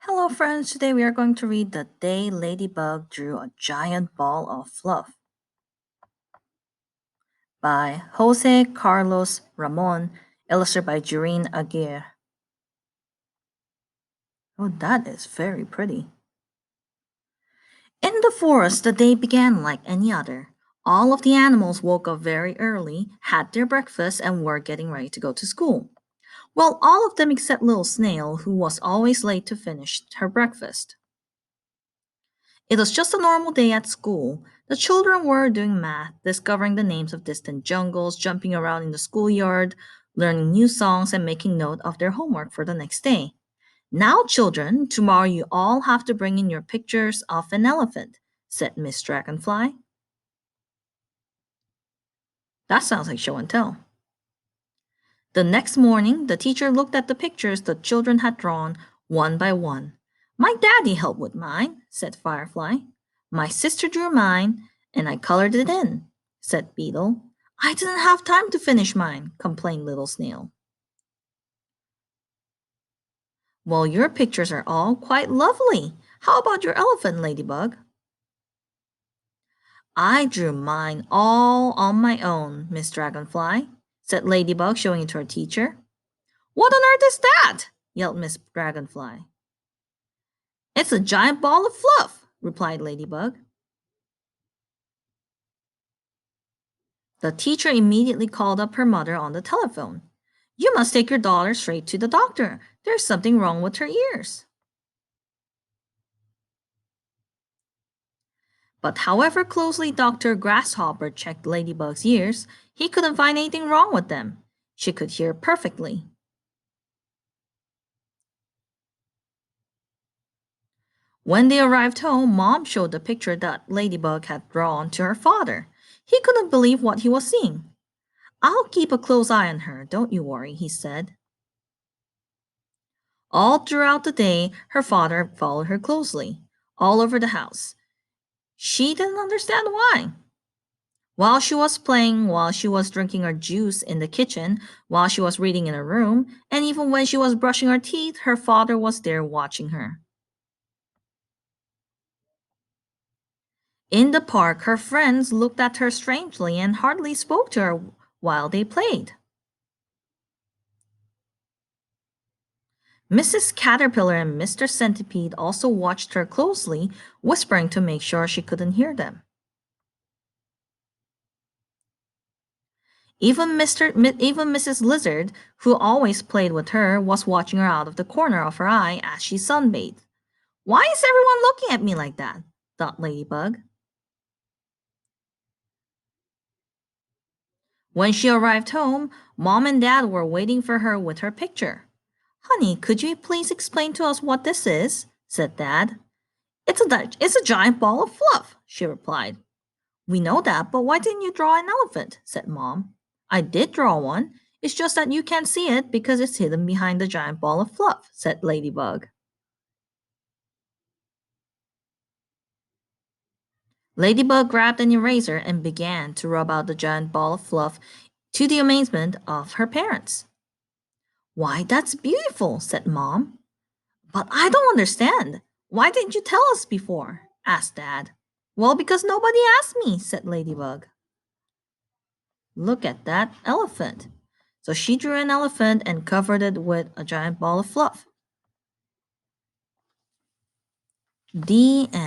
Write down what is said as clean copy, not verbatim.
Hello, friends. Today we are going to read The Day Ladybug Drew a Giant Ball of Fluff by Jose Carlos Ramon, illustrated by Joreen Aguirre. Oh, that is very pretty. In the forest, the day began like any other. All of the animals woke up very early, had their breakfast, and were getting ready to go to school. Well, all of them except Little Snail, who was always late to finish her breakfast. It was just a normal day at school. The children were doing math, discovering the names of distant jungles, jumping around in the schoolyard, learning new songs, and making note of their homework for the next day. Now, children, tomorrow you all have to bring in your pictures of an elephant, said Miss Dragonfly. That sounds like show and tell. The next morning, the teacher looked at the pictures the children had drawn one by one. My daddy helped with mine, said Firefly. My sister drew mine, and I colored it in, said Beetle. I didn't have time to finish mine, complained Little Snail. Well, your pictures are all quite lovely. How about your elephant, Ladybug? I drew mine all on my own, Miss Dragonfly, said Ladybug, showing it to her teacher. What on earth is that? Yelled Miss Dragonfly. It's a giant ball of fluff, replied Ladybug. The teacher immediately called up her mother on the telephone. You must take your daughter straight to the doctor. There's something wrong with her ears. But however closely Dr. Grasshopper checked Ladybug's ears, he couldn't find anything wrong with them. She could hear perfectly. When they arrived home, Mom showed the picture that Ladybug had drawn to her father. He couldn't believe what he was seeing. I'll keep a close eye on her, don't you worry, he said. All throughout the day, her father followed her closely, all over the house. She didn't understand why. While she was playing, while she was drinking her juice in the kitchen, while she was reading in her room, and even when she was brushing her teeth, her father was there watching her. In the park, her friends looked at her strangely and hardly spoke to her while they played. Mrs. Caterpillar and Mr. Centipede also watched her closely, whispering to make sure she couldn't hear them. Even Mrs. Lizard, who always played with her, was watching her out of the corner of her eye as she sunbathed. Why is everyone looking at me like that? Thought Ladybug. When she arrived home, Mom and Dad were waiting for her with her picture. Honey, could you please explain to us what this is? Said Dad. It's a giant ball of fluff, she replied. We know that, but why didn't you draw an elephant? Said Mom. I did draw one. It's just that you can't see it because it's hidden behind the giant ball of fluff, said Ladybug. Ladybug grabbed an eraser and began to rub out the giant ball of fluff to the amazement of her parents. Why, that's beautiful, said Mom. But I don't understand. Why didn't you tell us before? Asked Dad. Well, because nobody asked me, said Ladybug. Look at that elephant. So she drew an elephant and covered it with a giant ball of fluff. The end.